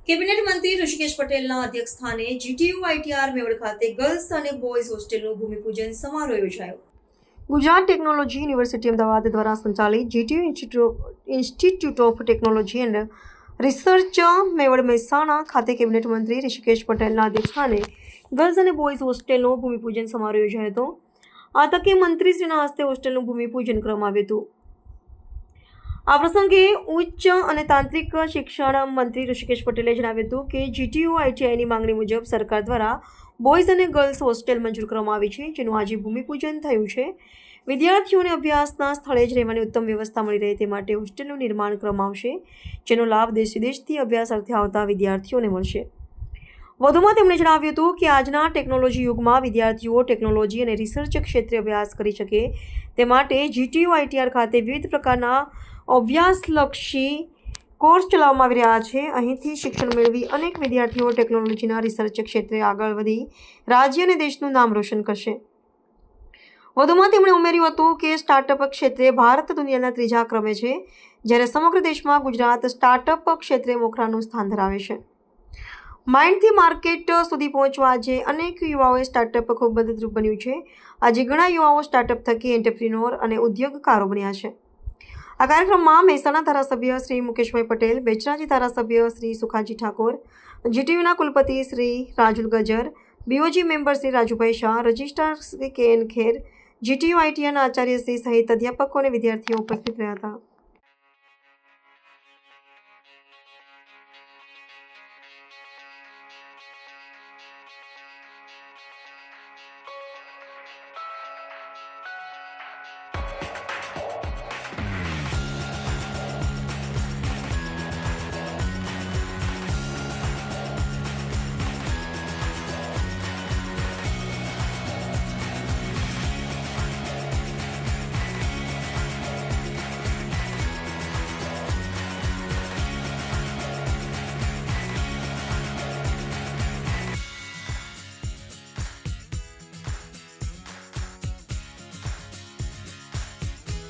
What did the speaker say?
Cabinet મંત્રી ઋષિકેશ પટેલના અધ્યક્ષસ્થાને જીટીયુ આઈટીઆર મેવડ ખાતે ગર્લ્સ અને બોયઝ હોસ્ટેલનું ભૂમિપૂજન સમારોહ યોજાયો। ગુજરાત ટેકનોલોજી યુનિવર્સિટી અમદાવાદ દ્વારા સંચાલિત GTU institute of technology and research Mevad Mehsana ખાતે કેબિનેટ મંત્રી ઋષિકેશ પટેલના અધ્યક્ષસ્થાને ગર્લ્સ અને બોયઝ હોસ્ટેલનો ભૂમિપૂજન સમારોહ યોજાયો હતો। આ તકે મંત્રીશ્રીના હસ્તે હોસ્ટેલનું ભૂમિપૂજન કરવામાં આવ્યું હતું। આ પ્રસંગે ઉચ્ચ અને તાંત્રિક શિક્ષણ મંત્રી ઋષિકેશ પટેલે જણાવ્યું હતું કે જીટીયુ આઈટીઆઈની માંગણી મુજબ સરકાર દ્વારા બોયઝ અને ગર્લ્સ હોસ્ટેલ મંજૂર કરવામાં આવી છે, જેનું આજે ભૂમિપૂજન થયું છે। વિદ્યાર્થીઓને અભ્યાસના સ્થળે જ રહેવાની ઉત્તમ વ્યવસ્થા મળી રહે તે માટે હોસ્ટેલનું નિર્માણ કરવામાં આવશે, જેનો લાભ દેશ વિદેશથી અભ્યાસ અર્થે આવતા વિદ્યાર્થીઓને મળશે। વધુમાં તેમણે જણાવ્યું હતું કે આજના ટેકનોલોજી યુગમાં વિદ્યાર્થીઓ ટેકનોલોજી અને રિસર્ચ ક્ષેત્રે અભ્યાસ કરી શકે તે માટે જીટીયુ આઈટીઆર ખાતે વિવિધ પ્રકારના અભ્યાસલક્ષી કોર્સ ચલાવવામાં આવી રહ્યા છે। અહીંથી શિક્ષણ મેળવી અનેક વિદ્યાર્થીઓ ટેકનોલોજીના રિસર્ચ ક્ષેત્રે આગળ વધી રાજ્ય અને દેશનું નામ રોશન કરશે। વધુમાં તેમણે ઉમેર્યું હતું કે સ્ટાર્ટઅપ ક્ષેત્રે ભારત દુનિયાના 3જા ક્રમે છે, જ્યારે સમગ્ર દેશમાં ગુજરાત સ્ટાર્ટઅપ ક્ષેત્રે મોખરાનું સ્થાન ધરાવે છે। માઇન્ડથી માર્કેટ સુધી પહોંચવા આજે અનેક યુવાઓએ સ્ટાર્ટઅપ ખૂબ મદદરૂપ બન્યું છે। આજે ઘણા યુવાઓ સ્ટાર્ટઅપ થકી એન્ટરપ્રિન્યોર અને ઉદ્યોગકારો બન્યા છે। આ કાર્યક્રમમાં મહેસાણા ધારાસભ્ય શ્રી મુકેશભાઈ પટેલ, બેચરાજી ધારાસભ્ય શ્રી સુખાજી ઠાકોર, જીટીયુના કુલપતિ શ્રી રાજુલ ગજર, બીઓજી મેમ્બર શ્રી રાજુભાઈ શાહ, રજિસ્ટ્રાર શ્રી કે એન ખેર, જીટીયુ આઈટીઆરના આચાર્ય શ્રી સહિત અધ્યાપકો અને વિદ્યાર્થીઓ ઉપસ્થિત રહ્યા હતા।